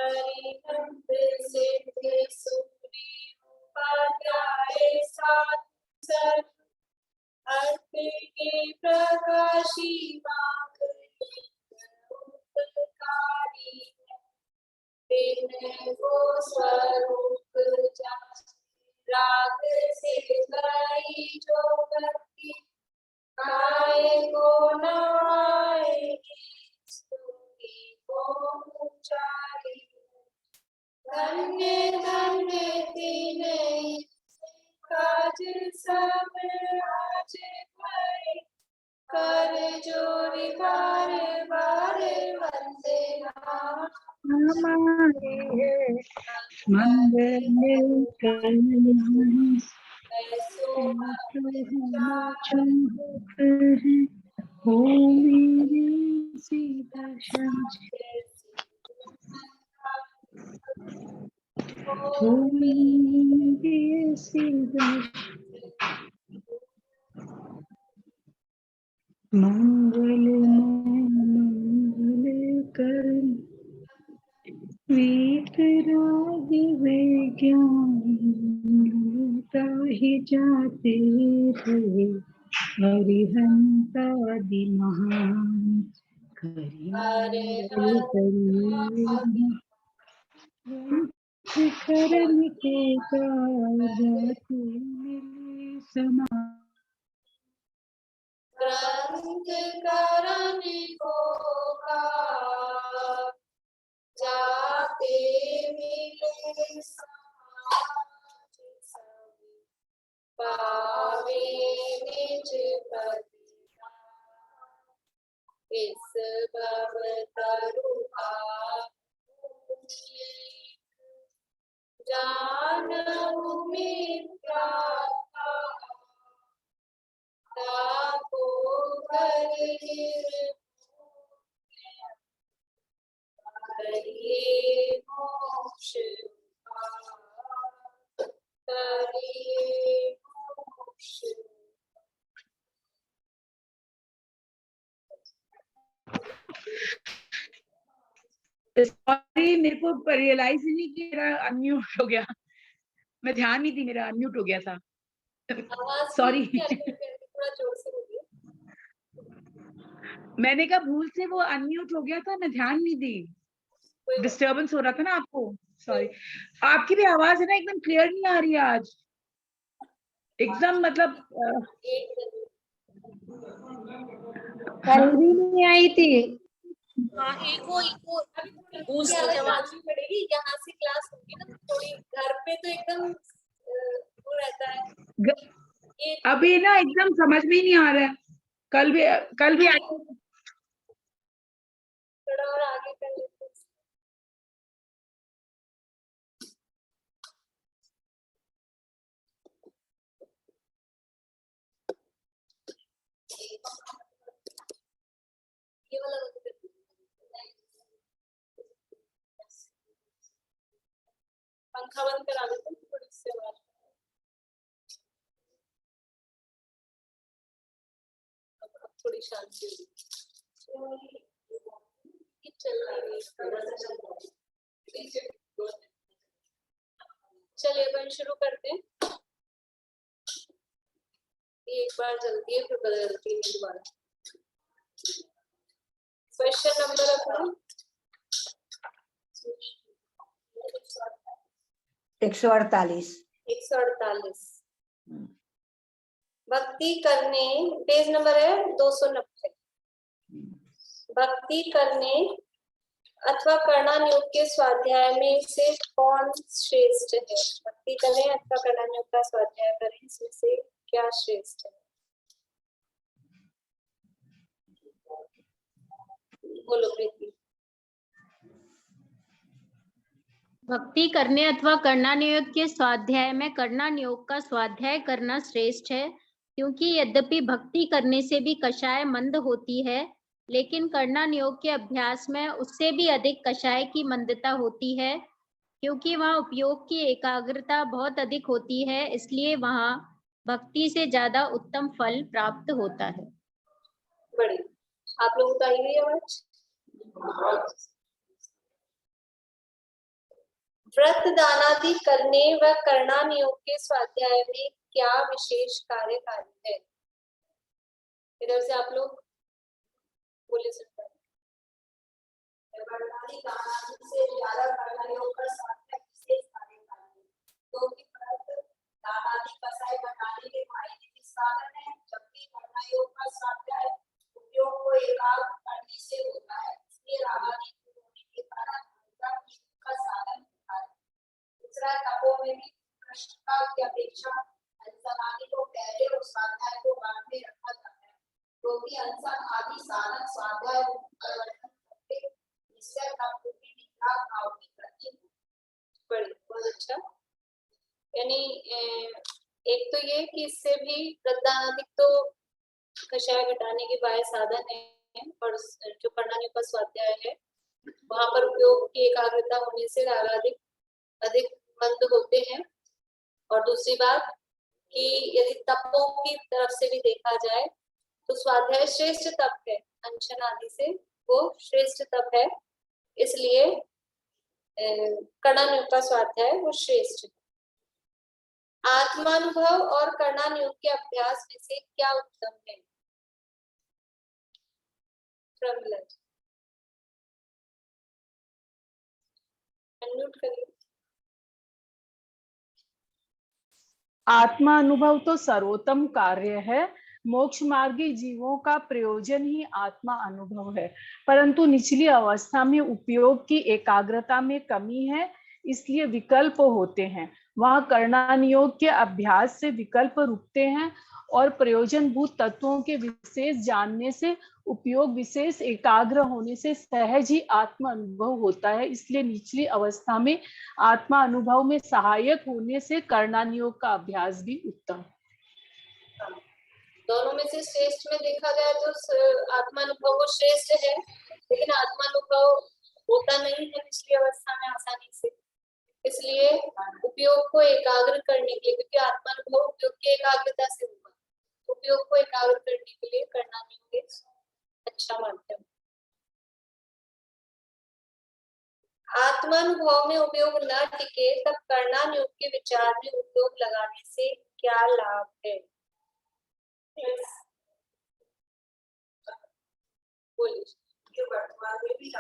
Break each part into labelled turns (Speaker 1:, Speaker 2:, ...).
Speaker 1: हरिहंत सिद्ध सूरी उपाध्याय साधु अर्थ के प्रकाशी उपकारी वो स्वरूप राग से गई जो भक्ति आए को न आएगी स्तुति को उचारी धन्य धन्य तीन काज सब आज भरे कर जोरी बार बार वंदे
Speaker 2: हमारे मंगल कल्याण हो मेरे सीता हो मेरे सीता मंगल मंगल कर वीतराग विज्ञान ही जाते थे हरिहंतादि महान करण के जाते मिले समा
Speaker 1: ग्रंथ करण को जाते मिले समाज सभी पावे निज पति इस भव तरुआ जानहु मिथ्या ताको करिए मोक्ष करिए मोक्ष।
Speaker 2: सॉरी मेरे को रियलाइज ही नहीं कि मेरा अनम्यूट हो गया, मैं ध्यान नहीं दी मेरा अनम्यूट हो गया था। सॉरी
Speaker 1: थोड़ा जोर से बोलिए।
Speaker 2: मैंने कहा भूल से वो अनम्यूट हो गया था, मैं ध्यान नहीं दी, डिस्टर्बेंस हो रहा था ना आपको। सॉरी। आपकी भी आवाज है ना एकदम क्लियर नहीं आ रही है आज, एकदम मतलब
Speaker 3: कल भी नहीं आई थी।
Speaker 1: हाँ इको बूस्ट करवानी पड़ेगी। यहाँ से क्लास होगी ना थोड़ी, घर पे तो एकदम वो रहता है।
Speaker 2: अभी ना एकदम समझ में ही नहीं आ रहा है। कल भी
Speaker 1: थोड़ा और आगे कर लेते हैं। ये वाला पंखा बंद करा देते हैं थोड़ी सी आवाज। अब थोड़ी शांति होगी। चलिए अपन शुरू करते हैं। एक बार जल्दी है फिर बदलती है दोबारा। क्वेश्चन नंबर अपना
Speaker 3: 148।
Speaker 1: भक्ति करने, पेज नंबर है 290। भक्ति करने अथवा करना नियोग के स्वाध्याय में से कौन श्रेष्ठ है? भक्ति करें अथवा करना नियोग का स्वाध्याय करें, इसमें से क्या श्रेष्ठ है? बोलो प्रीति।
Speaker 4: भक्ति करने अथवा करना नियोग के स्वाध्याय में करना नियोग का स्वाध्याय करना श्रेष्ठ है, क्योंकि यद्यपि भक्ति करने से भी कषाय मंद होती है, लेकिन करना नियोग के अभ्यास में उससे भी अधिक कषाय की मंदता होती है, क्योंकि वहाँ उपयोग की एकाग्रता बहुत अधिक होती है, इसलिए वहाँ भक्ति से ज्यादा उत्तम फल प्राप्त होता है।
Speaker 1: बड़ी आप लोग बताइए आवाज। व्रत दानादि करने व करना नियोग के स्वाध्याय में क्या विशेष कार्यकारी है? इधर से आप लोग बोले सकते हैं। व्रतादि दानादि से ज्यादा करना नियोग का स्वाध्याय विशेष कार्यकारी है, क्योंकि व्रत दानादि कसाई बनाने के फायदे के साधन है, जबकि करना योग का स्वाध्याय उपयोग को एकाग्र करने से होता है, इसलिए रागादि होने के कारण का साधन होता है। दूसरा, तपों में भी कृष्णता की अपेक्षा अनशन आदि को पहले और स्वाध्याय को बाद में रखा जाता है, क्योंकि अनशन आदि साधन स्वाध्याय परिवर्तन करते इससे तप की निद्रा भाव की वृद्धि बड़ी। बहुत अच्छा। यानी एक तो ये कि इससे भी वृद्धाधिक तो कषाय घटाने के बाह्य साधन है, और जो करना का स्वाध्याय है वहां पर उपयोग की एकाग्रता होने से रागाधिक अधिक मंद होते हैं। और दूसरी बात कि यदि तपों की तरफ से भी देखा जाए तो स्वाध्याय श्रेष्ठ तप है, अनशन आदि से वो श्रेष्ठ तप है, इसलिए कर्णानुयोग का स्वाध्याय वो श्रेष्ठ है। आत्मानुभव और कर्णानुयोग के अभ्यास में से क्या उत्तम है? अनम्यूट करिए।
Speaker 2: आत्मा अनुभव तो सर्वोत्तम कार्य है। मोक्ष मार्गी जीवों का प्रयोजन ही आत्मा अनुभव है, परंतु निचली अवस्था में उपयोग की एकाग्रता में कमी है, इसलिए विकल्प होते हैं। वहां कर्णानुयोग के अभ्यास से विकल्प रुकते हैं और प्रयोजनभूत तत्वों के विशेष जानने से उपयोग विशेष एकाग्र होने से सहज ही आत्मा अनुभव होता है। इसलिए निचली अवस्था में आत्मा अनुभव में सहायक होने से कर्णानुयोग का अभ्यास भी उत्तम।
Speaker 1: दोनों में से श्रेष्ठ में देखा जाए तो आत्मानुभव वो श्रेष्ठ है, लेकिन आत्मानुभव होता नहीं है निचली अवस्था में आसानी से, इसलिए उपयोग को एकाग्र करने के लिए, क्योंकि आत्मानुभव उपयोग की एकाग्रता से हुआ, उपयोग को एकाग्र करने के लिए कर्णानुयोग अच्छा माध्यम। आत्मानुभव में उपयोग न टिके तब कर्णानुयोग के विचार में उपयोग लगाने से क्या लाभ है? बोलिए। वर्तमान में भी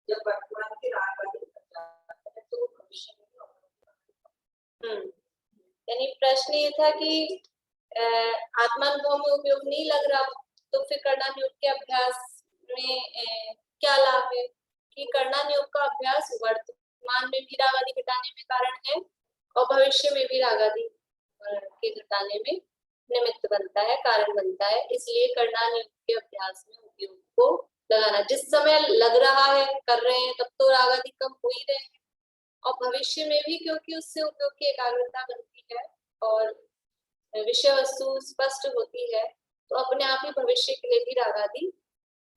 Speaker 1: जब वर्तमान के राग तो भविष्य में यानी प्रश्न ये था कि आत्मानुभव में उपयोग नहीं लग रहा तो फिर कर्णानुयोग के अभ्यास में क्या लाभ है? कि कर्णानुयोग का अभ्यास वर्तमान में भी राग आदि घटाने में कारण है और भविष्य में भी राग आदि के घटाने में निमित्त बनता है, कारण बनता है, इसलिए कर्णानुयोग के अभ्यास में उपयोग को लगाना। जिस समय लग रहा है कर रहे हैं तब तो राग आदि कम हो ही रहे हैं, और भविष्य में भी क्योंकि उससे उपयोग की एकाग्रता बनती है और विषय वस्तु स्पष्ट होती है, तो अपने आप ही भविष्य के लिए भी राग आदि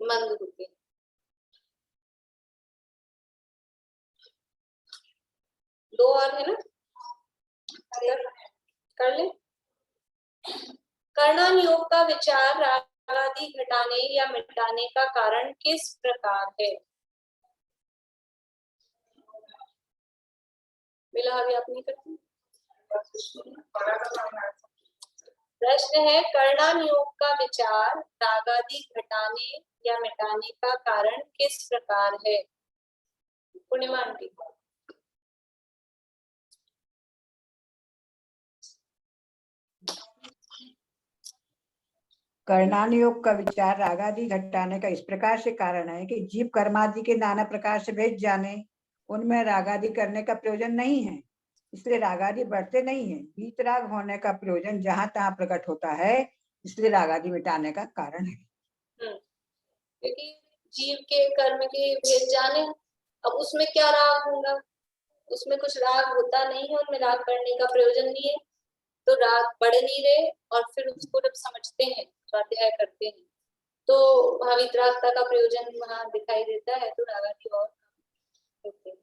Speaker 1: मंद होते हैं। दो और है ना, कर ले। कर्णानुयोग का विचार राग आदि घटाने या मिटाने का कारण किस प्रकार है? मिला अभी आप नहीं करती। प्रश्न है कर्णानुयोग का विचार राग आदि घटाने या मिटाने का कारण किस प्रकार है? पूर्णिमा आंटी।
Speaker 5: कर्णानुयोग का विचार रागादि घटाने का इस प्रकार से कारण है कि जीव कर्मादि के नाना प्रकार से भेज जाने, उनमें रागादि करने का प्रयोजन नहीं है, इसलिए रागादि बढ़ते नहीं है। वीतराग होने का प्रयोजन जहां तहां प्रकट होता है, इसलिए रागादि मिटाने का कारण है।
Speaker 1: क्योंकि जीव के कर्म के भेज जाने, अब उसमें क्या राग होगा? उसमें कुछ राग होता नहीं है, उनमें राग करने का प्रयोजन नहीं है, तो राग बढ़ नहीं रहे, और फिर उसको जब समझते हैं, स्वाध्याय करते हैं, तो वहां वितरागता का प्रयोजन वहां दिखाई देता है, तो राग आदि और होते हैं।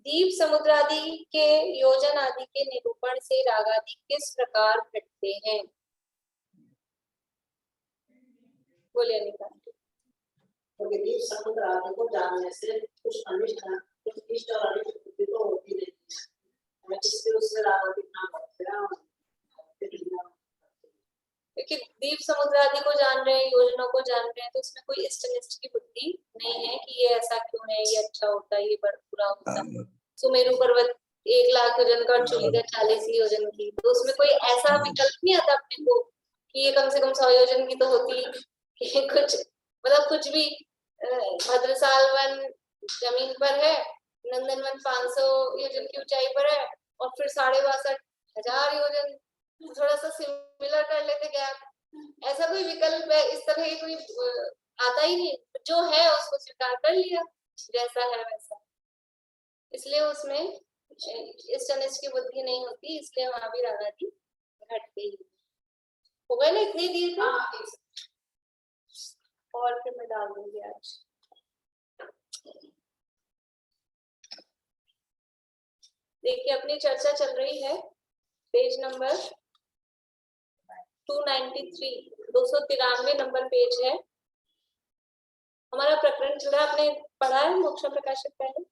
Speaker 1: दीप समुद्र आदि के योजन आदि के निरूपण से राग आदि किस प्रकार घटते हैं?
Speaker 6: बोलिए अनिका।
Speaker 1: क्योंकि दीप समुद्र आदि को जानने से कुछ अनिष्ट कुछ इष्ट और अनिष्ट बुद्धि तो होती नहीं है। हमें इससे उससे रागादि ना
Speaker 6: क्योंकि दीप समुद्र आदि को जान रहे हैं, योजनाओं को जान रहे हैं, तो उसमें कोई इष्ट अनिष्ट की बुद्धि नहीं है कि ये ऐसा क्यों है, ये अच्छा होता है, ये बुरा होता है। सुमेरु पर्वत 1 लाख योजन का और चूलिका 40 योजन की, तो उसमें कोई ऐसा विकल्प नहीं आता अपने को कि ये कम से कम 100 योजन की तो होती कि कुछ मतलब कुछ भी भद्रसाल वन जमीन पर है, नंदनवन 500 योजन की ऊंचाई पर है और फिर 62,500 योजन, थोड़ा सा सिमिलर कर लेते गैप। ऐसा कोई विकल्प है इस तरह कोई आता ही नहीं, जो है उसको स्वीकार कर लिया जैसा है वैसा। इसलिए उसमें इष्ट अनिष्ट की बुद्धि नहीं होती, इसलिए वहां भी रागादि घट गई। हो गए ना इतनी देर में? और फिर मैं डाल दूंगी आज। देखिए अपनी चर्चा चल रही है पेज नंबर 293, 293 नंबर पेज है हमारा। प्रकरण चल रहा है, आपने पढ़ा है मोक्ष प्रकाशक पहले?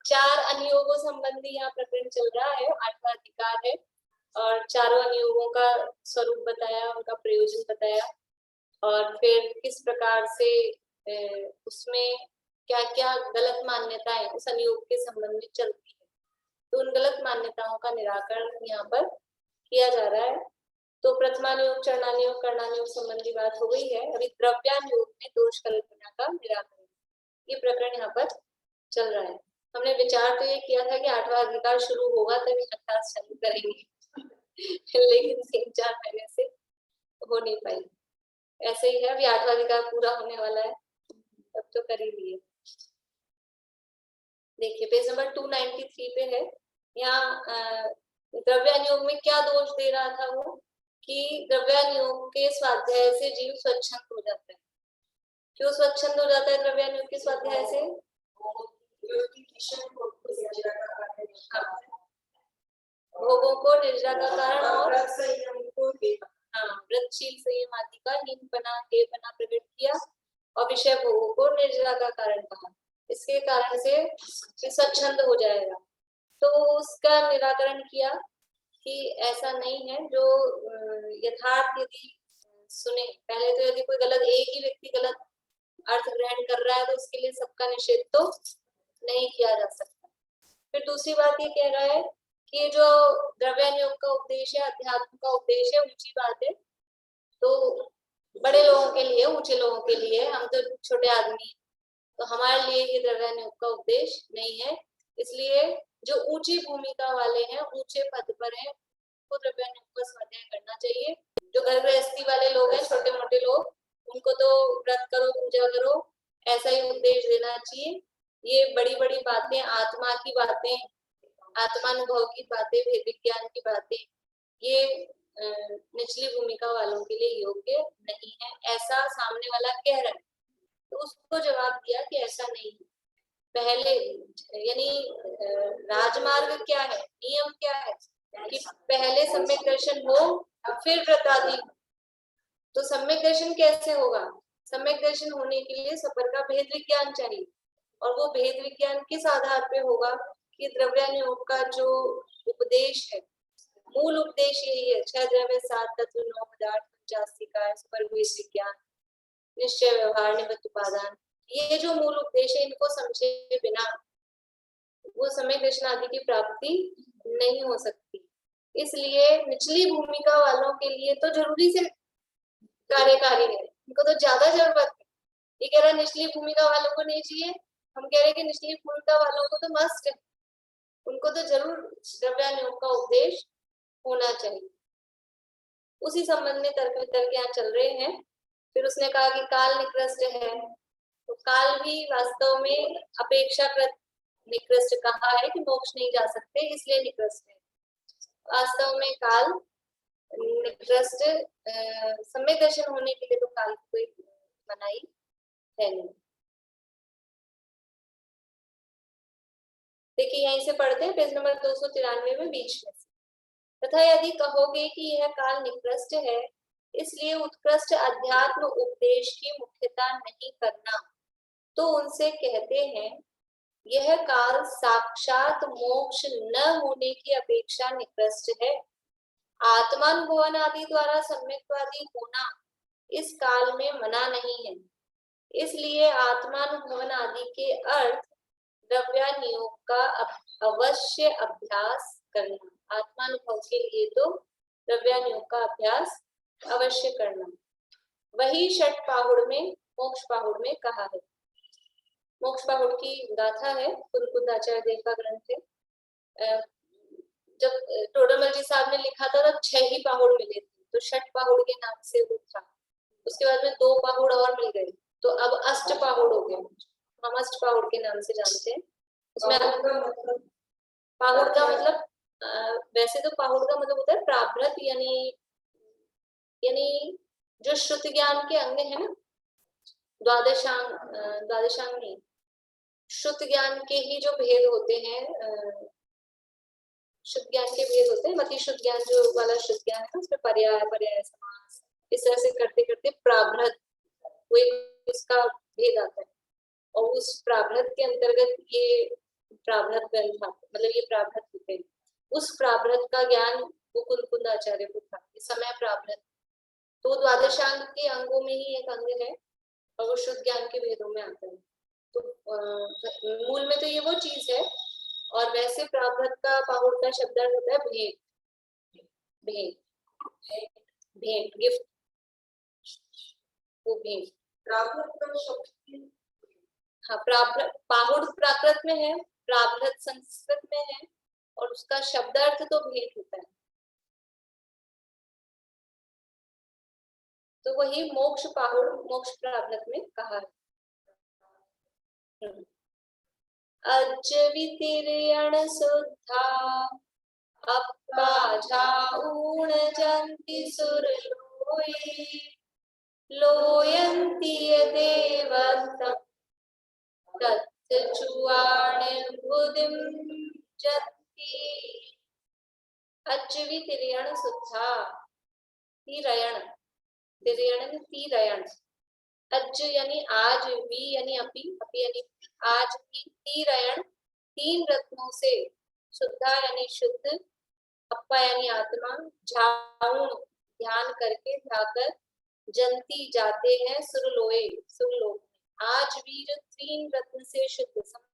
Speaker 6: चार अनुयोगों संबंधी यहाँ प्रकरण चल रहा है, 8वां अधिकार है और चारों अनुयोगों का स्वरूप बताया, उनका प्रयोजन बताया और फिर किस प्रकार से उसमें क्या क्या गलत मान्यताएं उस अनुयोग के संबंध में चलती है, तो उन गलत मान्यताओं का निराकरण यहाँ पर किया जा रहा है। तो प्रथमानुयोग, चरणानुयोग, कर्णानुयोग संबंधी बात हो गई है। अभी द्रव्यानुयोग में दोष कल्पना का निराकरण, ये प्रकरण यहाँ पर चल रहा है। हमने विचार तो ये किया था कि 8वां अधिकार शुरू होगा तभी अभ्यास चालू करेंगे लेकिन 3-4 महीने से हो नहीं पाई। ऐसे ही है, अभी 8वां अधिकार पूरा होने वाला है, तब तो कर ही लिए। देखिए पेज नंबर 293 पे है। यहाँ द्रव्यानुयोग में क्या दोष दे रहा था वो कि द्रव्यानुयोग के स्वाध्याय से जीव स्वच्छंद हो जाता है। क्यों स्वच्छंद हो जाता है द्रव्यानुयोग के स्वाध्याय से? भोगों को निर्जरा का कारण और व्रतशील संयम आदि का हीनपना हेयपना प्रकट किया और विषय भोगों को निर्जरा का कारण कहा। इसके कारण से स्वच्छंद हो जाएगा। तो उसका निराकरण किया कि ऐसा नहीं है। जो यथार्थ यदि सुने, पहले तो यदि कोई गलत, एक ही व्यक्ति गलत अर्थ ग्रहण कर रहा है तो उसके लिए सबका निषेध तो नहीं किया जा सकता। फिर दूसरी बात ये कह रहा है कि जो द्रव्यानुयोग का उपदेश है, अध्यात्म का उपदेश है, ऊंची बात है, तो बड़े लोगों के लिए, ऊंचे लोगों के लिए, हम तो छोटे आदमी, तो हमारे लिए ये द्रव्यानुयोग का उपदेश नहीं है। इसलिए जो ऊंची भूमिका वाले हैं, ऊंचे पद पर हैं, उनको द्रव्यानुयोग का स्वाध्याय करना चाहिए। जो घर गृहस्थी वाले लोग हैं, छोटे मोटे लोग, उनको तो व्रत करो, पूजा करो, ऐसा ही उपदेश देना चाहिए। ये बड़ी बड़ी बातें, आत्मा की बातें, आत्मानुभव की बातें, भेद विज्ञान की बातें, ये निचली भूमिका वालों के लिए योग्य नहीं है, ऐसा सामने वाला कह रहा है। तो उसको जवाब दिया कि ऐसा नहीं है। पहले यानी राजमार्ग क्या है, नियम क्या है कि पहले सम्यक दर्शन हो फिर व्रतादि। तो सम्यक दर्शन कैसे होगा? सम्यक दर्शन होने के लिए सफर का भेद विज्ञान चाहिए, और वो भेद विज्ञान किस आधार पे होगा कि द्रव्यानुयोग का जो उपदेश है, मूल उपदेश यही है, 6 द्रव्य 7 तत्व 9 पदार्थ 85 का सफर भेद विज्ञान, निश्चय व्यवहार निमित्त उपादान, ये जो मूल उद्देश है, इनको समझे बिना वो सम्यक दर्शन आदि की प्राप्ति नहीं हो सकती। इसलिए निचली भूमिका वालों के लिए तो जरूरी से कार्यकारी है, इनको तो ज्यादा जरूरत है। ये कह रहा है निचली भूमिका वालों को नहीं चाहिए, हम कह रहे हैं कि निचली भूमिका वालों को तो मस्ट है, उनको तो जरूर द्रव्यानुयोग का उपदेश होना चाहिए। उसी संबंध में तर्क वितर्क यहाँ चल रहे हैं। फिर उसने कहा कि काल निकृष्ट है, तो काल भी वास्तव में अपेक्षाकृत निकृष्ट कहा है कि मोक्ष नहीं जा सकते, इसलिए निकृष्ट है। वास्तव में काल निकृष्ट, सम्यक दर्शन होने के लिए तो काल कोई मनाही है नहीं। देखिए यहीं से पढ़ते हैं पेज नंबर 293 में बीच में। तथा यदि कहोगे कि यह काल निकृष्ट है, इसलिए उत्कृष्ट अध्यात्म उपदेश की मुख्यता नहीं करना, तो उनसे कहते हैं यह काल साक्षात मोक्ष न होने की अपेक्षा निकृष्ट है। आत्मानुभवन आदि द्वारा सम्यक्वादी होना इस काल में मना नहीं है, इसलिए आत्मानुभवन आदि के अर्थ द्रव्यानुयोग का अवश्य अभ्यास करना। आत्मानुभव के लिए तो द्रव्यानुयोग का अभ्यास अवश्य करना। वही षट पाहुड़ में मोक्ष पाहुड़ में कहा है। मोक्ष पाहुड़ की गाथा है, कुलकुंदाचार्य देव का ग्रंथ है। जब टोडरमल जी साहब ने लिखा था तब 6 ही पाहुड़ मिले थे, तो षट पाहुड़ के नाम से वो था। उसके बाद में 2 पाहुड़ और मिल गए, तो अब अष्ट पाहुड़ हो गए। हम अष्ट पाहुड़ के नाम से जानते हैं। उसमें पाहुड़ का मतलब वैसे तो पाहुड़ का मतलब होता है प्राभृत, यानी जो श्रुति ज्ञान के अंग है ना, द्वादशांग नहीं, श्रुति ज्ञान के ही जो भेद होते हैं, शुद्ध ज्ञान के भेद होते हैं। मति शुद्ध ज्ञान जो वाला शुद्ध ज्ञान है उसमें पर्याय पर्याय समास इस तरह से करते करते प्राभृत वो एक उसका भेद आता है, और उस प्राभृत के अंतर्गत ये प्राभृत ग्रंथ मतलब ये प्राभृत होते हैं। उस प्राभृत का ज्ञान वो कुलकुंदाचार्य को था। इस समय प्राभृत तो द्वादशांग के अंगों में ही एक अंग है और वो शुद्ध ज्ञान के भेदों में आता है। तो मूल में तो ये वो चीज है, और वैसे प्राभृत का पाहुड़ का शब्दार्थ होता है भेंट, भेंट, भेंट, गिफ्ट, वो भेंट। हाँ, प्राभृत पाहुड़ प्राकृत में है, प्राभृत संस्कृत में है, और उसका शब्दार्थ तो भेंट होता है। तो वही मोक्ष पाहुड़ मोक्ष प्राभृत में कहा है। अज्वितिर्यण शुद्धा अप्पा झाऊण जंति सुरलोये लोयन्ति यदेव तच्चुवाणिर्बुधिं जत्ति। अज्वितिर्यण शुद्धा, तिरयण, तिरयण तिरयण, अज यानी आज, वी यानी अपी, अपी यानी आज की, तिरयण 3 रत्नों से, शुद्धा यानी शुद्ध, अप्पा यानी आत्मा, झाऊण ध्यान करके ध्याकर, जंती जाते हैं, सुरलोए सुरलोक। आज भी जो 3 रत्न से शुद्ध, समय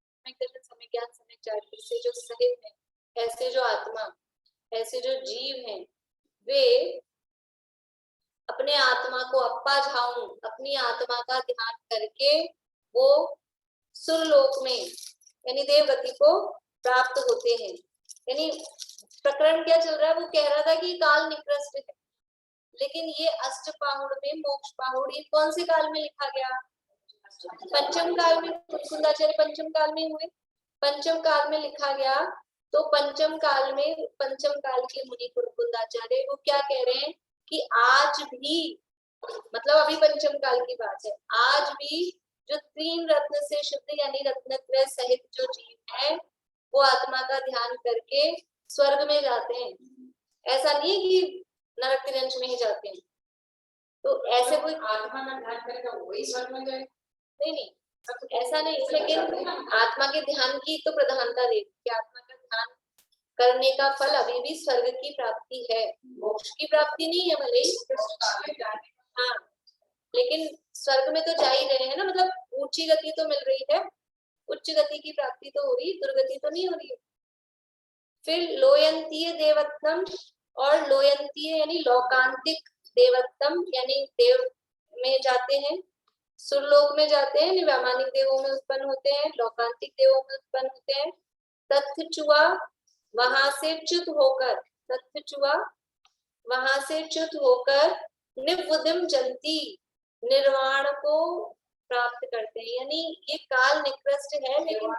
Speaker 6: ज्ञान समय चारित्र से जो सहित है, ऐसे जो आत्मा, ऐसे जो जीव हैं, वे अपने आत्मा को अप्पा झाऊं, अपनी आत्मा का ध्यान करके वो सुरलोक में यानी देवगति को प्राप्त होते हैं। यानी प्रकरण क्या चल रहा है, वो कह रहा था कि काल निकृष्ट है, लेकिन ये अष्ट पाहुड़ में मोक्ष पाहुड़ ये कौन से काल में लिखा गया? पंचम काल में। कुलकुंदाचार्य पंचम काल में हुए, पंचम काल में लिखा गया। तो पंचम काल में पंचम काल के मुनि कुलकुंदाचार्य वो क्या कह रहे हैं कि आज भी, मतलब अभी पंचम काल की बात है, आज भी जो 3 रत्न से शुद्ध यानी रत्नत्रय सहित जो जीव है वो आत्मा का ध्यान करके स्वर्ग में जाते हैं। ऐसा नहीं है कि नरक तिरंज में ही जाते हैं। तो ऐसे कोई आत्मा का ध्यान करेगा वही स्वर्ग में जाए? नहीं, ऐसा नहीं। लेकिन आत्मा के ध्यान की तो प्रधानता दे कि आत्मा का ध्यान करने का फल अभी भी स्वर्ग की प्राप्ति है, मोक्ष की प्राप्ति नहीं है भले ही, हाँ, लेकिन स्वर्ग में तो जा ही रहे हैं ना, मतलब ऊंची गति तो मिल रही है, उच्च गति की प्राप्ति तो हो रही, दुर्गति तो नहीं हो रही है। फिर लोयंतीय देवत्तम, और लोयंतीय यानी लोकांतिक, देवत्तम यानी देव में जाते हैं, सुरलोक में जाते हैं, वैमानिक देवों में उत्पन्न होते हैं, लोकांतिक देवों में उत्पन्न होते हैं। तत्चुआ वहां से च्युत होकर, तत्चुआ वहां से च्युत होकर निवुदिम जंती निर्वाण को प्राप्त करते हैं। यानी ये काल निकृष्ट है, लेकिन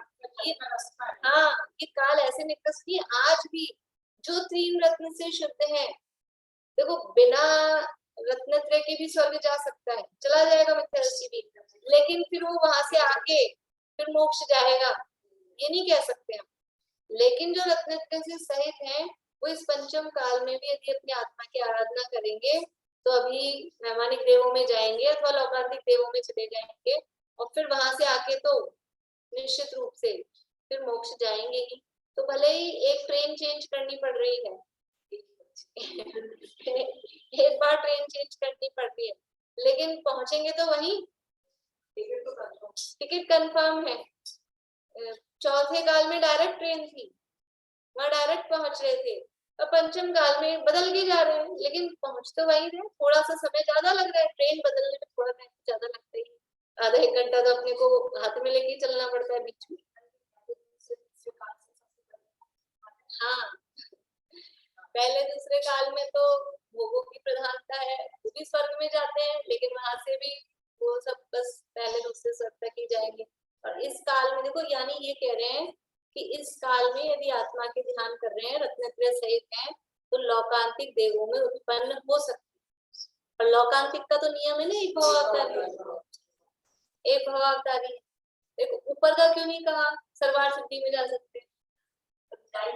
Speaker 6: ये हाँ ये काल ऐसे निकृष्ट है आज भी जो 3 रत्न से शुद्ध है, देखो बिना रत्नत्रय के भी स्वर्ग जा सकता है, चला जाएगा मिथ्यादृष्टि भी, लेकिन फिर वो वहां से आके फिर मोक्ष जाएगा, ये नहीं कह सकते हम। लेकिन जो रत्नत्रय से सहित हैं वो इस पंचम काल में भी यदि अपनी आत्मा की आराधना करेंगे तो अभी वैमानिक देवों में जाएंगे अथवा लौकिक देवों में चले जाएंगे और फिर वहां से आके तो निश्चित रूप से फिर मोक्ष जाएंगे ही। तो भले ही एक ट्रेन चेंज करनी पड़ रही है एक बार ट्रेन चेंज करनी पड़ रही है, लेकिन पहुंचेंगे तो वहीं। टिकट कंफर्म है। चौथे काल में डायरेक्ट ट्रेन थी, वहां डायरेक्ट पहुंच रहे थे। अब पंचम काल में बदल के जा रहे हैं, लेकिन पहुंच तो वहीं रहे। थोड़ा सा समय ज्यादा लग रहा है, ट्रेन बदलने में थोड़ा टाइम ज्यादा लगता ही, आधा एक घंटा तो अपने को हाथ में लेके चलना पड़ता है बीच में। हाँ, पहले दूसरे काल में तो भोगों की प्रधानता है, वो भी स्वर्ग में जाते हैं, लेकिन वहां से भी वो सब बस पहले दूसरे स्वर्ग तक ही जाएंगे। और इस काल में देखो, यानी ये कह रहे हैं कि इस काल में यदि आत्मा के ध्यान कर रहे हैं, रत्नत्रय सहित हैं, तो लौकांतिक देवों में उत्पन्न हो सकते हैं। और लौकांतिक का तो नियम है ना, एक भवावतारी, एक भवावतारी। देखो ऊपर का क्यों नहीं कहा, सर्वार सिद्धि में जा सकते हैं, जा ही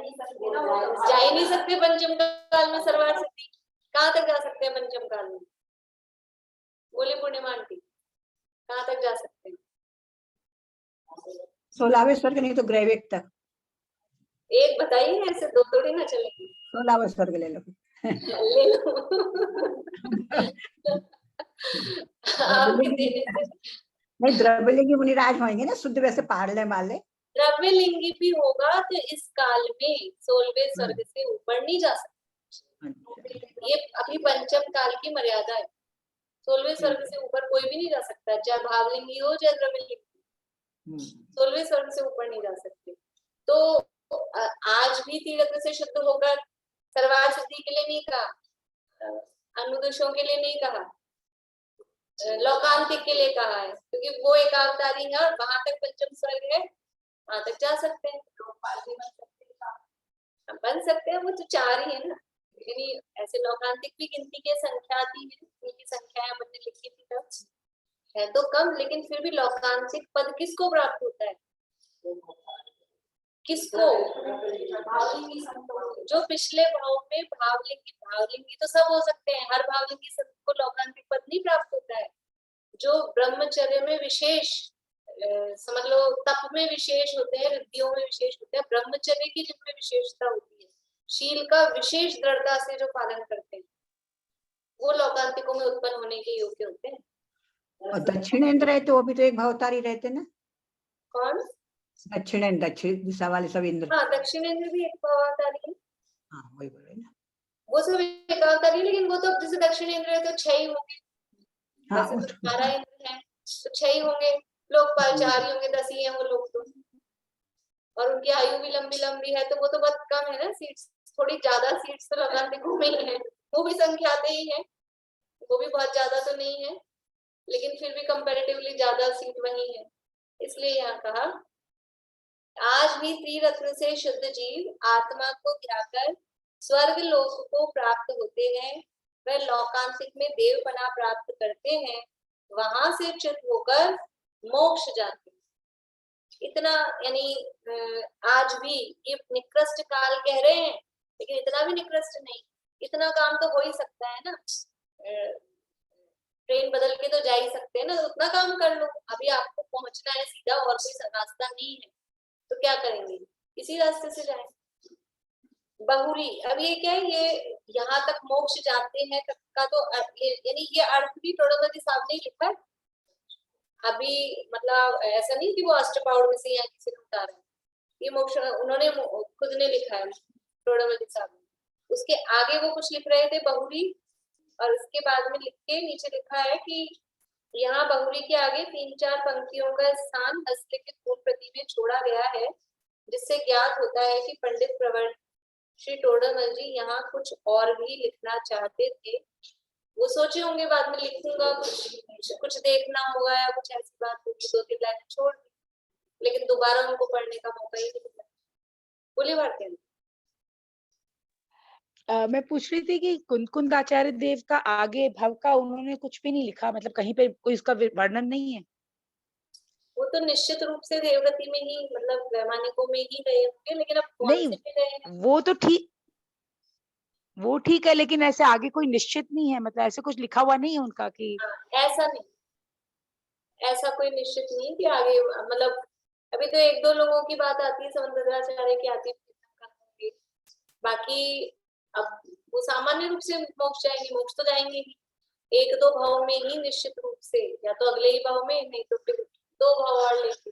Speaker 6: नहीं सकते पंचम काल में सर्वार सिद्धि। कहाँ तक जा सकते हैं पंचम काल में? बोले पूर्णिमा आंटी, कहाँ तक जा सकते हैं?
Speaker 5: 16वें स्वर्ग नहीं तो ग्रैविक तक।
Speaker 6: एक बताइए, ऐसे दो थोड़ी ना चलेगी।
Speaker 5: 16वां स्वर्ग ले लो।
Speaker 6: ले लो आपके देने से
Speaker 5: नहीं, द्रव्यलिंगी मुनिराज होंगे ना, शुद्ध वैसे पाड़ले माले।
Speaker 6: द्रव्यलिंगी भी होगा तो इस काल में 16वें स्वर्ग से ऊपर नहीं जा सकता। ये अभी पंचम काल की मर्यादा है। 16वें स्वर्ग से ऊपर कोई भी नहीं जा सकता, चाहे भावलिंगी हो चाहे द्रव्यलिंगी। 16वें स्वर्ग से ऊपर नहीं जा सकते। तो आज भी तीर्थत्व से शुद्ध होकर सर्वार सिद्धि के लिए नहीं कहा, अनुदोषों के लिए नहीं कहा, लौकांतिक के लिए कहा है, क्योंकि वो एक अवतारी है और वहां तक पंचम स्वर्ग है, वहां तक जा सकते हैं। लोकपाल भी बन सकते हैं, वो तो 4 ही है ना, यानी ऐसे लौकांतिक भी गिनती के संख्याती है, उनकी संख्याएं हमने लिखी थी तब, है तो कम, लेकिन फिर भी लौकांतिक पद किसको प्राप्त होता है? किसको? जो पिछले भाव में भावलिंगी तो सब हो सकते हैं, हर भावलिंगी सबको लौकांतिक पद नहीं प्राप्त होता है। जो ब्रह्मचर्य में विशेष, समझ लो तप में विशेष होते हैं, रिद्धियों में विशेष होते हैं, ब्रह्मचर्य की जिनमें विशेषता होती है, शील का विशेष दृढ़ता से जो पालन करते हैं, वो लौकांतिकों में उत्पन्न होने के योग्य होते हैं।
Speaker 5: और दक्षिणेंद्र है तो वो भी तो एक भवतारी रहते ना।
Speaker 6: कौन?
Speaker 5: दक्षिण दिशा वाले सब इंद्र।
Speaker 6: हाँ, दक्षिणेंद्र भी एक भवतारी है।
Speaker 5: हाँ, वही बोले ना,
Speaker 6: वो सब एक अवतारी, लेकिन वो तो जैसे दक्षिणेंद्र है तो 6 ही होंगे।
Speaker 5: हाँ,
Speaker 6: वैसे तो 12 इंद्र हैं तो 6 ही होंगे, लोकपाल 4 ही होंगे, 10 ही हैं वो लोग तो। और उनकी आयु भी लंबी लंबी है, तो वो तो बहुत कम है ना सीट्स, थोड़ी ज्यादा सीट्स तो लौकांतिकों में ही है, वो भी संख्याते ही है, वो भी बहुत ज्यादा तो नहीं है, लेकिन फिर भी कंपैरेटिवली ज्यादा सीट वही है। इसलिए यहाँ कहा, आज भी त्रिरत्न से शुद्ध जीव आत्मा को गिराकर स्वर्ग लोक को प्राप्त होते हैं, वह लौकांतिक में देवपना प्राप्त करते हैं, वहां से च्युत होकर मोक्ष जाते हैं। इतना यानी आज भी ये निकृष्ट काल कह रहे हैं, लेकिन इतना भी निकृष्ट नहीं, इतना काम तो हो ही सकता है ना, ट्रेन बदल के तो जा ही सकते हैं ना, उतना काम कर लो। अभी आपको पहुंचना है सीधा और कोई रास्ता नहीं है, तो क्या करेंगे? इसी रास्ते से जाएं। बहुरी, अब ये क्या है, ये यहाँ तक मोक्ष जाते हैं तक का तो यानी ये अर्थ भी टोडोमती साहब ने लिखा है। अभी मतलब ऐसा नहीं कि वो अष्टपाउड़ में से यहाँ किसी ने उतारा है, ये मोक्ष उन्होंने खुद ने लिखा है टोडोमती साहब ने। उसके आगे वो कुछ लिख रहे थे बहुरी, और उसके बाद में लिख के नीचे लिखा है कि यहाँ बहुरी के आगे 3-4 पंक्तियों का स्थान हस्तलिखित पूर्ण प्रति में छोड़ा गया है, जिससे ज्ञात होता है कि पंडित प्रवर श्री टोडरमल जी यहाँ कुछ और भी लिखना चाहते थे। वो सोचे होंगे बाद में लिखूंगा, कुछ देखना होगा या कुछ ऐसी बात होगी, 2-3 लाइन छोड़ दी, लेकिन दोबारा उनको पढ़ने का मौका ही नहीं मिला। बोलिए भारती।
Speaker 7: मैं पूछ रही थी कि कुंद आचार्य देव का आगे भव का उन्होंने कुछ भी नहीं लिखा, मतलब कहीं पे कोई उसका वर्णन नहीं है?
Speaker 6: वो तो निश्चित रूप से देवगति में ही मतलब वैमानिकों में ही गए होंगे, लेकिन अब कौन
Speaker 7: नहीं,
Speaker 6: से में गए हैं?
Speaker 7: वो ठीक है, लेकिन ऐसे आगे कोई निश्चित नहीं है, मतलब ऐसे कुछ लिखा हुआ नहीं है उनका कि
Speaker 6: हाँ, ऐसा नहीं, ऐसा कोई निश्चित नहीं कि आगे मतलब अभी तो एक दो लोगों की बात आती है, समंतराचार्य की आती है, बाकी अब वो सामान्य रूप से मोक्ष जाएंगे, मोक्ष तो जाएंगे ही, एक दो भाव में ही निश्चित रूप से, या तो अगले ही भाव में, नहीं तो फिर दो भाव और लेके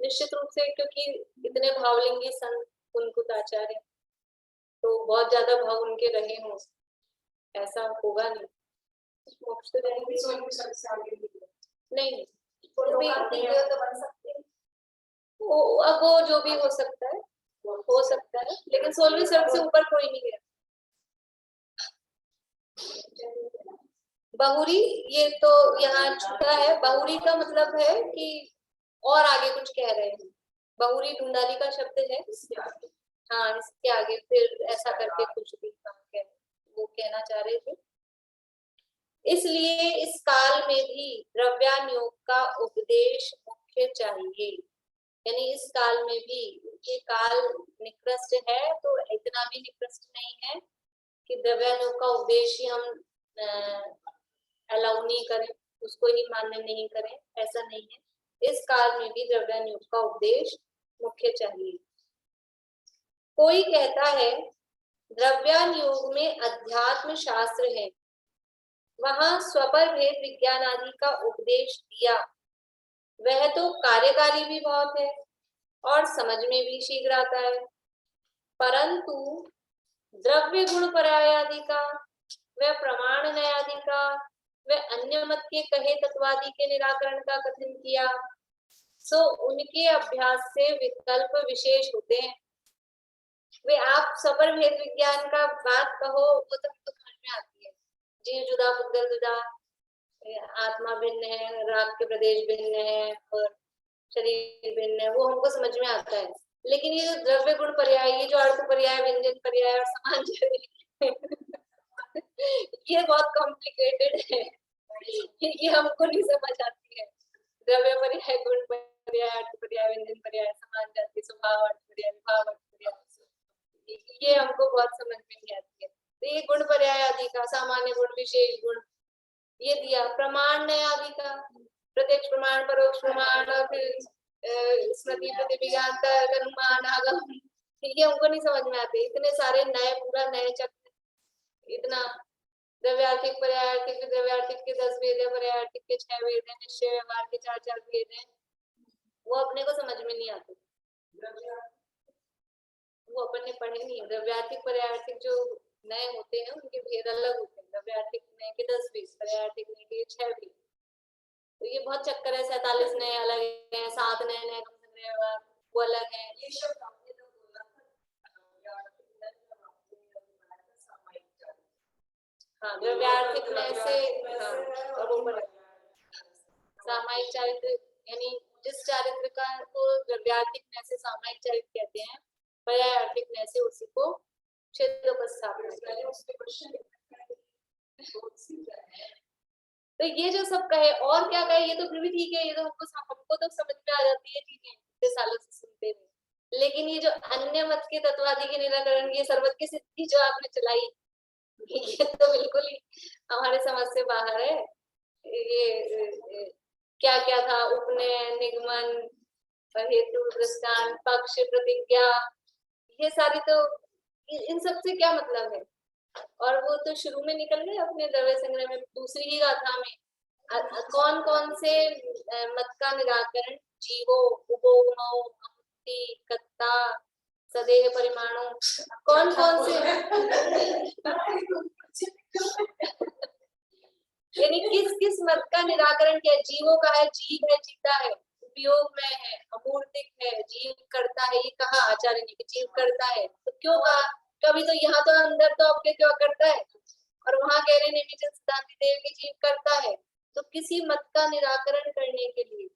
Speaker 6: निश्चित रूप से, क्योंकि इतने भावलिंगी संत कुंकुताचार्य, तो बहुत ज्यादा भाव उनके रहे हों, ऐसा होगा नहीं, मोक्ष तो जाएंगे नहीं,
Speaker 1: तो बन सकते हैं।
Speaker 6: अब वो जो भी हो सकता है, हो सकता है, लेकिन 16वीं सर्ग से ऊपर कोई नहीं गया। बहुरी, ये तो यहाँ छूटा है, बहुरी का मतलब है कि और आगे कुछ कह रहे हैं, बहुरी ढूंढाली का शब्द है, हाँ इसके आगे फिर ऐसा करके कुछ भी वो कहना चाह रहे थे। इसलिए इस काल में भी द्रव्यानुयोग का उपदेश मुख्य चाहिए, यानी इस काल में भी, ये काल निकृष्ट है तो इतना भी निकृष्ट नहीं है कि द्रव्यानुयोग का उपदेश ही हम अलाउ नहीं करें, उसको ही मान्य नहीं करें, ऐसा नहीं है। इस काल में भी द्रव्यानुयोग का उपदेश मुख्य चाहिए। कोई कहता है द्रव्यानुयोग में अध्यात्म शास्त्र है, वहां स्वपर भेद विज्ञान आदि का उपदेश दिया, वह तो कार्यकारी भी बहुत है और समझ में भी शीघ्र आता है, परंतु द्रव्य गुण पर्याय आदि का, वह प्रमाण न्याय आदि का, वह अन्य मत के कहे तत्वादि के निराकरण का कथन किया, सो उनके अभ्यास से विकल्प विशेष होते हैं। वे आप स्वपर भेद विज्ञान का बात कहो, वो तो समझ में आती है, जीव जुदा पुद्गल जुदा, आत्मा भिन्न है, राग के प्रदेश भिन्न है और शरीर भिन्न है, वो हमको समझ में आता है। लेकिन ये जो द्रव्य गुण पर्याय, ये जो अर्थ पर्याय, व्यंजन पर्याय और समान ये बहुत कॉम्प्लिकेटेड है, ये हमको नहीं समझ आती है। द्रव्य पर्याय, गुण पर्याय, अर्थ पर्याय, व्यंजन पर्याय, समान जाति, स्वभाव अर्थ पर्याय, विभाव अर्थ पर्याय, ये हमको बहुत समझ में नहीं आती है। तो ये गुण पर्याय आदि का, सामान्य गुण, विशेष गुण, ये दिया। प्रमाण न्याय आदि का, प्रत्यक्ष प्रमाण, परोक्ष प्रमाण और फिर स्मृति प्रतिविज्ञान, अनुमान, आगम, ये हमको नहीं समझ में आते। इतने सारे नए, पूरा नए चक्र, इतना द्रव्यार्थिक पर्यायार्थिक, द्रव्यार्थिक के 10 वेद है, पर्यायार्थिक के 6 वेद है, निश्चय व्यवहार के 4 वेद है, वो अपने को समझ में नहीं आते, वो अपन ने पढ़े नहीं है। द्रव्यार्थिक पर्यायार्थिक जो नए होते हैं उनके भेद अलग होते हैं, द्रव्यार्थिक नए के 10 वेद, पर्यायार्थिक नए के 6 वेद, तो ये बहुत चक्कर है। 47 नए अलग है, 7 नए नए वो अलग है। हाँ, द्रव्यार्थिक नए से, हाँ, और वो सामायिक चारित्र, यानी जिस चारित्र का को द्रव्यार्थिक नए से सामायिक चारित्र कहते हैं, पर्यायार्थिक नए से उसी को क्षेत्रोपस्थापन। तो ये जो सब कहे और क्या कहे, ये तो फिर भी ठीक है, ये तो हमको तो समझ में आ जाती है चीजें इतने सालों से सुनते हुए। लेकिन ये जो अन्य मत के तत्वादि के निराकरण, ये सर्वत की सिद्धि जो आपने चलाई, ये तो बिल्कुल ही हमारे समझ से बाहर है। ये क्या क्या था, उपनयन, निगमन, हेतु, दृष्टांत, पक्ष, प्रतिज्ञा, ये सारी तो, इन सब से क्या मतलब है। और वो तो शुरू में निकल गए अपने द्रव्य संग्रह में, दूसरी ही गाथा में कौन कौन से मत का निराकरण, जीवो, उपोगमो, अमुक्ति, कत्ता, सदेह परिमाणों, कौन कौन से यानी किस किस मत का निराकरण किया। जीवों का है, जीव है, जीता है, उपयोग में है, अमूर्तिक है, जीव करता है, ये कहा आचार्य ने कि जीव करता है, तो क्यों कहा, कभी तो यहाँ तो अंदर तो आपके क्यों करता है, और वहां कह रहे हैं सिद्धांति देव की जीव करता है। तो किसी मत का निराकरण करने के लिए,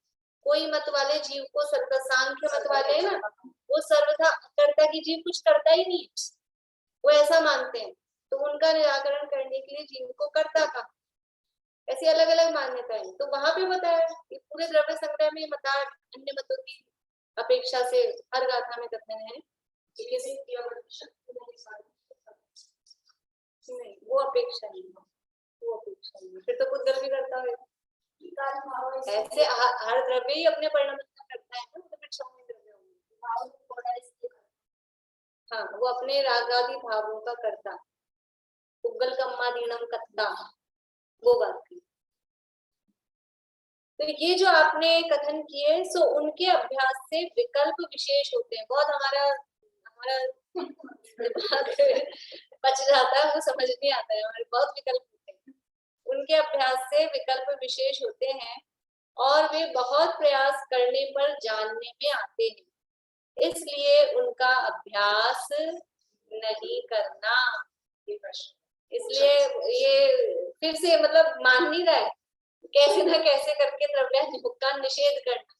Speaker 6: कोई मत वाले जीव को, सर्व सांख्य मत वाले है ना, वो सर्वथा करता की जीव कुछ करता ही नहीं, वो ऐसा मानते हैं, तो उनका निराकरण करने के लिए जीव को करता का, ऐसी अलग अलग मान्यताएं। तो वहां पे बताया कि पूरे द्रव्य संग्रह में मता अन्य मतों की अपेक्षा से हर गाथा में कथन है कि किसी नहीं, वो अपेक्षा नहीं है, वो अपेक्षा नहीं है। फिर तो कुछ द्रव्य करता है ऐसे हर द्रव्य ही अपने परिणाम करता है ना, तो फिर सौम्य द्रव्य होंगे। हाँ, वो अपने रागादि भावों का करता, उग्गल कम्मादीनम कत्ता, वो बात थी। तो ये जो आपने कथन किए सो उनके अभ्यास से विकल्प विशेष होते हैं। बहुत हमारा दिमाग बच जाता है, वो समझ नहीं आता है, हमारे बहुत विकल्प होते हैं। उनके अभ्यास से विकल्प विशेष होते हैं और वे बहुत प्रयास करने पर जानने में आते हैं, इसलिए उनका अभ्यास नहीं करना। ये प्रश्न इसलिए ये फिर से मतलब मान नहीं रहा है, कैसे ना कैसे करके द्रव्यानुयोग का निषेध करना।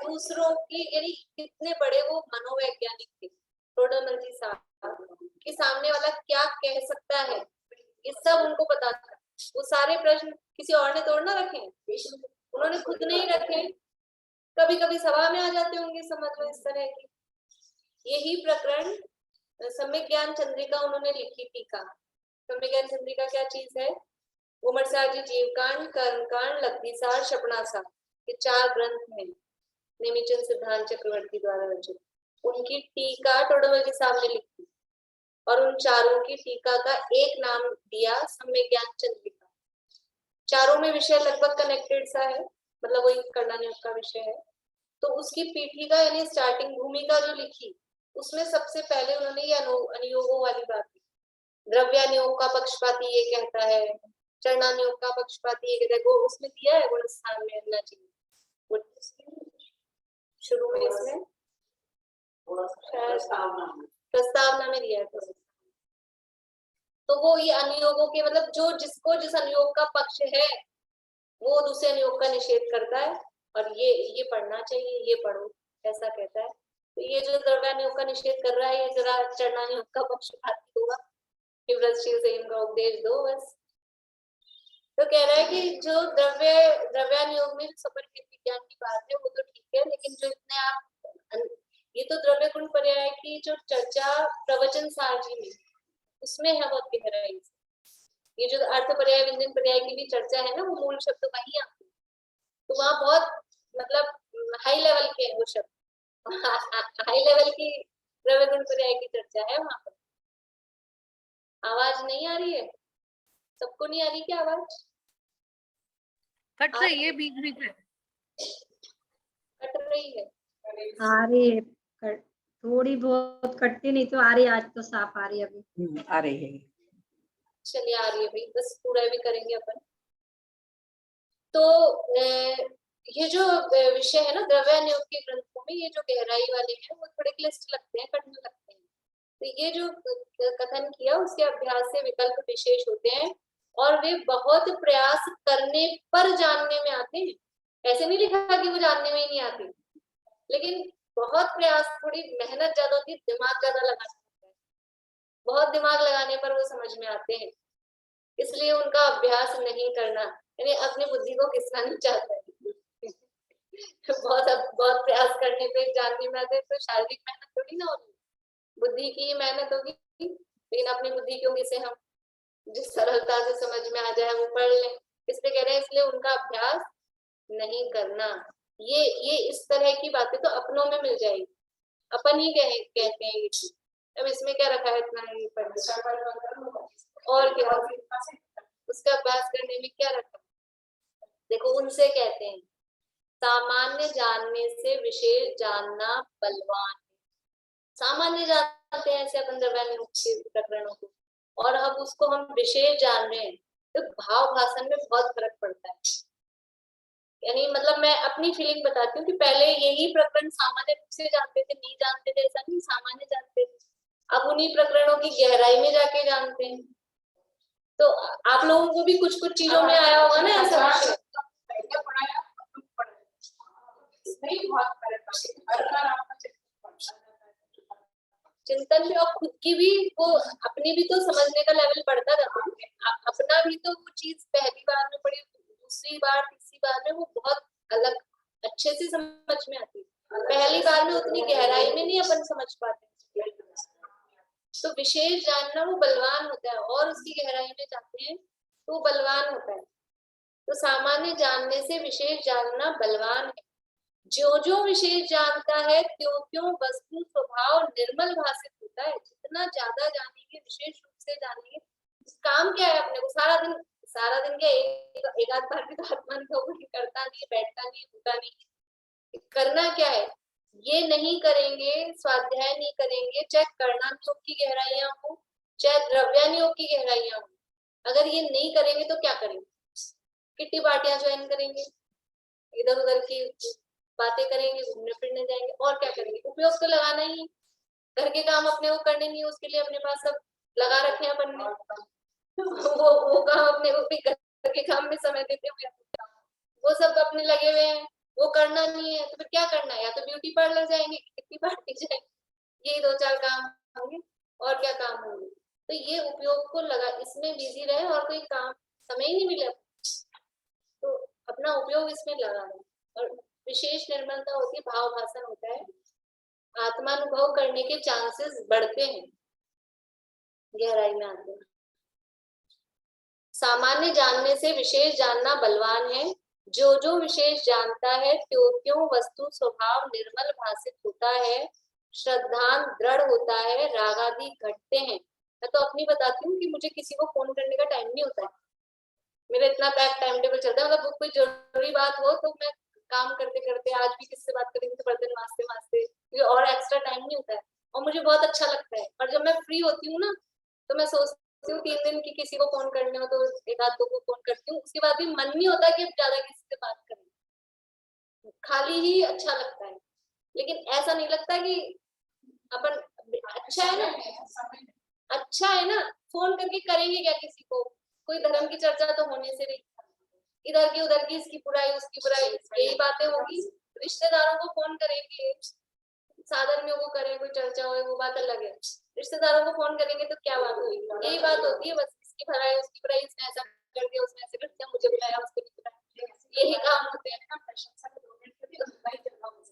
Speaker 6: दूसरों की यानी कितने बड़े वो मनोवैज्ञानिक थे टोडरमल जी साहब, कि सामने वाला क्या कह सकता है ये सब उनको पता था। वो सारे प्रश्न किसी और ने तोड़ ना रखे, उन्होंने खुद नहीं रखे। कभी कभी सभा में आ जाते होंगे, समझ लो इस तरह की। यही प्रकरण सम्यक ज्ञान चंद्रिका उन्होंने लिखी टीका। सम्यक ज्ञान चंद्रिका क्या चीज है? उमरसार जी जीवकांड, कर्मकांड, लब्धिसार, शपनासार, ये 4 ग्रंथ हैं नेमिचंद सिद्धांत चक्रवर्ती द्वारा रचित। उनकी टीका टोडरमल जी साहब ने लिखी और उन चारों की टीका का एक नाम दिया सम्यक ज्ञान चंद्रिका। चारों में विषय लगभग कनेक्टेड सा है, मतलब वही कर्णानुयोग का विषय है। तो उसकी पीठिका यानी स्टार्टिंग भूमिका जो लिखी, उसमें सबसे पहले उन्होंने ये अनुयोगों वाली बात की। द्रव्यानुयोग का पक्षपाती ये कहता है, चरणानुयोग का पक्षपाती ये कहता है। वो उसमें दिया है गुण स्थान में अन्ना जी, शुरू में इसमें प्रस्तावना में दिया है। तो वो ये अनुयोगों के मतलब जो जिसको जिस अनुयोग का पक्ष है वो दूसरे अनुयोग का निषेध करता है और ये पढ़ना चाहिए, ये पढ़ो, ऐसा कहता है। तो ये जो द्रव्यानुयोग का निषेध कर रहा है, ये जरा चरणानुयोग का पक्षपाती होगा, व्रतशील से इनका उपदेश दो बस। तो कह रहा है कि जो द्रव्यानुयोग में सपरिचित विज्ञान की बात है वो तो ठीक है, लेकिन जो इतने आप ये तो द्रव्य गुण पर्याय की जो चर्चा प्रवचन सार जी में उसमें है बहुत गहराई से। ये जो अर्थ पर्याय व्यंजन पर्याय की भी चर्चा है ना, वो मूल शब्द वही आते हैं। तो वहाँ बहुत मतलब हाई लेवल के हैं वो शब्द, हाई लेवल की द्रव्य गुण पर्याय की चर्चा है वहां पर। आवाज नहीं आ रही है? सबको नहीं आ रही क्या आवाज?
Speaker 7: कट रही है बीच बीच में।
Speaker 6: कट रही है?
Speaker 3: आ रही है, थोड़ी बहुत कटती, नहीं तो आ रही है। आज तो साफ आ रही है अभी।
Speaker 5: आ रही है।
Speaker 6: चलिए आ रही है भाई, बस पूरा भी करेंगे अपन। तो ये जो विषय है ना द्रव्यानुयोग के ग्रंथों में, ये जो गहराई वाले हैं वो थोड़े क्लिष्ट लगते हैं, कठिन लगते हैं। तो ये जो कथन किया उसके अभ्यास से विकल्प विशेष होते हैं और वे बहुत प्रयास करने पर जानने में आते हैं। ऐसे नहीं लिखा कि वो जानने में ही नहीं आते, लेकिन बहुत प्रयास, थोड़ी मेहनत ज्यादा होती है, दिमाग ज्यादा लगाना पड़ता है। बहुत दिमाग लगाने पर वो समझ में आते हैं, इसलिए उनका अभ्यास नहीं करना, यानी अपनी बुद्धि को घिसना नहीं चाहता है। बहुत प्रयास करने पे जानने में आते, तो शारीरिक मेहनत थोड़ी ना होगी, बुद्धि की मेहनत होगी। लेकिन अपनी बुद्धि क्यों घिसे हम, जिस सरलता से समझ में आ जाए वो पढ़ लें। इसलिए कह रहे हैं इसलिए उनका अभ्यास नहीं करना। ये इस तरह की बातें तो अपनों में मिल जाएगी, अपन ही कहते हैं ये चीज। अब इसमें क्या रखा है इतना ये पढ़ने और क्या उसका अभ्यास करने में क्या रखा? देखो उनसे कहते हैं सामान्य जानने से विशेष जानना बलवान। सामान्य जानते हैं ऐसे अपन द्रव्यानुयोग के प्रकरणों को, और अब उसको हम विशेष जान रहे हैं, तो भाव भाषण में बहुत फर्क पड़ता है। यानी मतलब मैं अपनी फीलिंग बताती हूँ कि पहले यही प्रकरण सामान्य रूप से जानते थे, नहीं जानते थे ऐसा नहीं, सामान्य जानते थे। अब उन्हीं प्रकरणों की गहराई में जाके जानते हैं। तो आप लोगों को भी कुछ कुछ चीजों में आया होगा ना ऐसा विषय। चिंतन भी और खुद की भी, वो अपनी भी तो समझने का लेवल बढ़ता जाता है। अपना भी तो वो चीज पहली बार में पढ़ी, दूसरी बार तीसरी बार में वो बहुत अलग अच्छे से समझ में आती है। पहली बार में उतनी गहराई में नहीं अपन समझ पाते। तो विशेष जानना वो बलवान होता है, और उसकी गहराई में जाते हैं तो वो बलवान होता है। तो सामान्य जानने से विशेष जानना बलवान है। जो जो विशेष जानता है त्यों त्यों वस्तु स्वभाव निर्मल भाषित होता है। जितना ज्यादा जानेंगे, विशेष रूप से जानेंगे, काम क्या है अपने को, सारा दिन क्या एक आध बार भी तो आत्मा अनुभव करता नहीं, बैठता नहीं, होता नहीं। करना क्या है, ये नहीं करेंगे, स्वाध्याय नहीं करेंगे, चाहे कर्णानुयोग की गहराइयां हो, चाहे द्रव्यानुयोग की गहराइयां हो, अगर ये नहीं करेंगे तो क्या करेंगे? किट्टी पार्टियां ज्वाइन करेंगे, इधर उधर की बातें करेंगे, घूमने फिरने जाएंगे, और क्या करेंगे? उपयोग तो लगाना ही, घर के काम अपने को करने नहीं, उसके लिए अपने पास सब लगा रखे हैं अपन ने। वो काम अपने को भी घर के काम में समय देते हुए वो सब अपने लगे हुए हैं, वो करना नहीं है तो फिर क्या करना है? या तो ब्यूटी पार्लर जाएंगे, कितनी पार्टी जाएंगे, यही 2-4 काम होंगे, और क्या काम होंगे? तो ये उपयोग को लगा, इसमें बिजी रहे और कोई काम समय ही नहीं मिले, तो अपना उपयोग इसमें लगा रहे। और विशेष निर्मलता होती है, भाव भाषण होता है, आत्मानुभव करने के चांसेस बढ़ते हैं, गहराई में आते हैं। सामान्य जानने से विशेष जानना बलवान है। जो जो विशेष जानता है त्यों त्यों वस्तु स्वभाव निर्मल भाषित होता है, श्रद्धान दृढ़ होता है, रागादि घटते हैं। मैं तो अपनी बताती हूँ कि मुझे किसी को फोन करने का टाइम नहीं होता है, मेरा इतना पैक टाइम टेबल चलता है। मतलब कोई जरूरी बात हो तो मैं काम करते करते, आज भी किससे बात करेंगे तो बर्तन मांजते मांजते, और एक्स्ट्रा टाइम नहीं होता है, और मुझे बहुत अच्छा लगता है। और जब मैं फ्री होती हूँ ना, तो मैं सोचती हूँ 3 दिन की किसी को फोन करने हो तो 1-2 को फोन करती हूँ, उसके बाद भी मन नहीं होता कि ज्यादा किसी से बात करें, खाली ही अच्छा लगता है। लेकिन ऐसा नहीं लगता कि अपन, अच्छा है ना, अच्छा है ना, फोन करके करेंगे क्या किसी को? कोई धर्म की चर्चा तो होने से नहीं, इधर की उधर की, इसकी बुराई उसकी बुराई, यही बातें होगी। रिश्तेदारों को फोन करेंगे, साधन में वो करें, कोई चर्चा हो, वो बात अलग है। रिश्तेदारों को फोन करेंगे तो क्या बात होगी? यही बात होती है बस, इसकी भलाई उसकी बुराई, इसने ऐसा कर दिया उसने ऐसे कर दिया, मुझे बुलाया उसको नहीं बुलाया, यही काम होते हैं।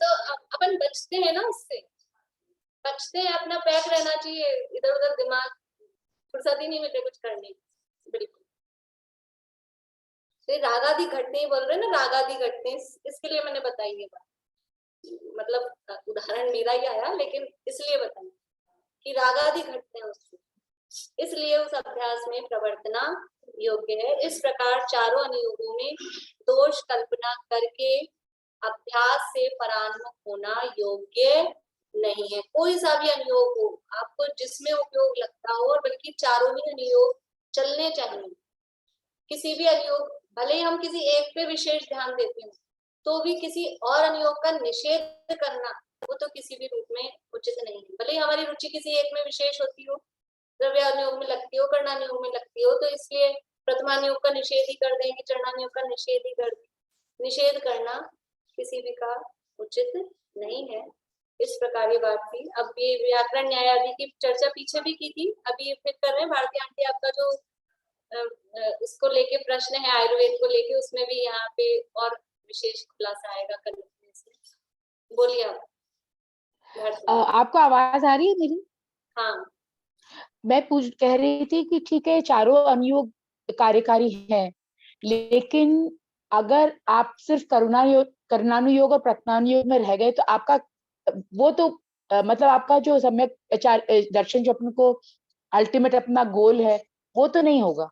Speaker 6: तो अपन बचते हैं ना, उससे बचते हैं, अपना पैक रहना चाहिए, इधर उधर दिमाग, फुर्सत ही नहीं मिलती कुछ करने की, बिल्कुल। तो रागादि घटते बोल रहे हैं ना, रागादि घटते, इसके लिए मैंने बताई ये बात, मतलब उदाहरण मेरा ही आया, लेकिन इसलिए बताई कि रागादि घटते हैं उससे, इसलिए उस अभ्यास में प्रवर्तना योग्य है। इस प्रकार चारों अनुयोगों में दोष कल्पना करके अभ्यास से परान्मुख होना योग्य नहीं है। कोई सा भी अनुयोग हो, आपको जिसमें उपयोग लगता हो, और बल्कि चारों ही अनुयोग चलने चाहिए। किसी भी अनुयोग, भले ही हम किसी एक पे विशेष ध्यान देते हैं, तो भी किसी और अनुयोग का निषेध करना वो तो किसी भी रूप में उचित नहीं है। भले ही हमारी रुचि किसी एक में विशेष होती हो, द्रव्यानुयोग में लगती हो, कर्णानुयोग में लगती हो, तो इसलिए प्रथमानुयोग का निषेध ही कर दें कि चरणानुयोग का निषेध ही कर दें। निषेध करना किसी भी का उचित नहीं है। इस प्रकार ये बात थी। अब ये व्याकरण न्याय आदि की चर्चा पीछे भी की थी, अभी फिर कर रहे हैं। भारती आंटी, आपका जो इसको लेके प्रश्न है आयुर्वेद को लेके, उसमें भी यहाँ पे और विशेष खुलासा आएगा कल से। बोलिए आप।
Speaker 7: आपको आवाज आ रही है मेरी?
Speaker 6: हाँ,
Speaker 7: मैं कह रही थी कि ठीक है, चारों अनुयोग कार्यकारी है, लेकिन अगर आप सिर्फ कर्णानुयोग और प्रज्ञानुयोग में रह गए तो आपका वो तो मतलब आपका जो सम्यक दर्शन, जो अपने को अल्टीमेट अपना गोल है, वो तो नहीं होगा।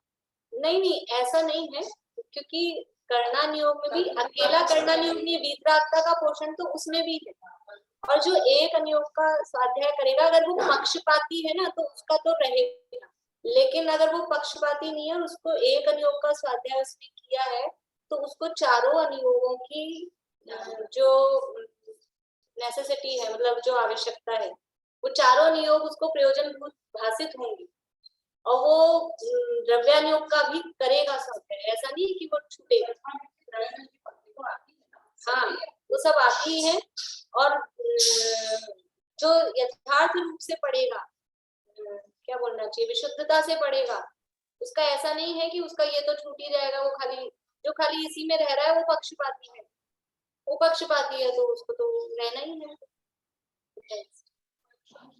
Speaker 6: नहीं ऐसा नहीं है, क्योंकि कर्णानुयोग में भी अकेला कर्णानुयोग नहीं, वीतरागता का पोषण तो उसमें भी है। और जो एक अनुयोग का स्वाध्याय करेगा, अगर वो पक्षपाती है ना, तो उसका तो रहेगा। लेकिन अगर वो पक्षपाती नहीं है और उसको एक अनुयोग का स्वाध्याय उसने किया है, तो उसको चारों अनुयोगों की जो नेसेसिटी है, मतलब जो आवश्यकता है, वो चारों अनुयोग उसको प्रयोजन भाषित होंगे। और वो द्रव्यानुयोग का भी करेगा स्वाध्याय, ऐसा नहीं कि वो छूटेगा। हाँ, वो सब आती ही है। और जो यथार्थ रूप से पढ़ेगा, क्या बोलना चाहिए, विशुद्धता से पढ़ेगा, उसका ऐसा नहीं है कि उसका ये तो छूट ही जाएगा, वो खाली जो खाली इसी में रह रहा है वो पक्षपाती है, वो पक्षपाती है तो उसको तो रहना ही है।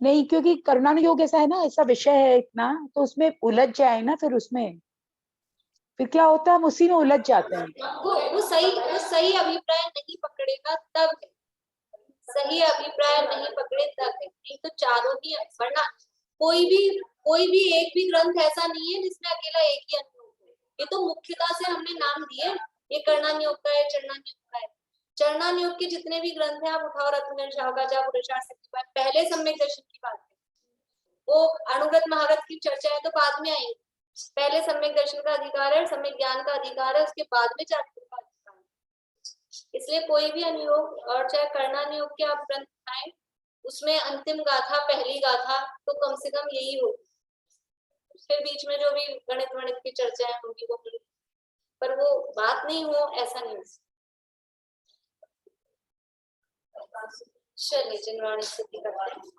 Speaker 7: नहीं, क्योंकि कर्णानुयोग ऐसा है ना, ऐसा विषय है इतना, तो उसमें उलझ जाए ना, फिर उसमें फिर क्या होता है, हम उसी में उलझ जाते हैं।
Speaker 6: वो सही अभिप्राय नहीं पकड़ेगा तब है, सही अभिप्राय नहीं पकड़े तब है, नहीं तो चारों ही, वरना कोई भी एक भी ग्रंथ ऐसा नहीं है जिसमें अकेला एक ही अनुयोग हो। ये तो मुख्यता से हमने नाम दिए, ये कर्णानुयोग का है, चरणानुयोग का है। चरणानुयोग के जितने भी ग्रंथ हैं आप उठाओ, रत्नगंज शाहगाजा पुरुषार्थ शक्ति पाठ, पहले सम्यक दर्शन की बात है, वो अनुगत महागत की चर्चा है तो बाद में आएगी, पहले सम्यक दर्शन का अधिकार है, सम्यक ज्ञान का अधिकार है, उसके बाद में चारित्र का अधिकार है। इसलिए कोई भी अनुयोग, और चाहे कर्णानुयोग के आप ग्रंथ उठाएं, उसमें अंतिम गाथा, पहली गाथा तो कम से कम यही होगी, फिर बीच में जो भी गणित वणित की चर्चाएं होंगी वो होंगी, पर वो बात नहीं हो ऐसा नहीं। चलिए जिनवाणी स्थिति करते हैं।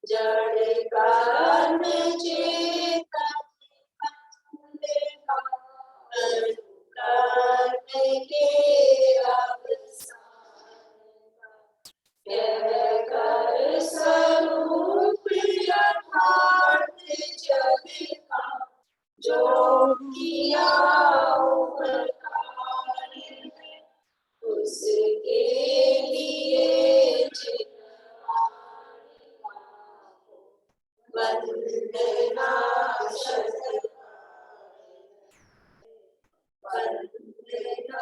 Speaker 6: जड़ कर्म चेतन के कर स्वरूप यथार्थ जग का जो किया उसके लिए वंदना वंदना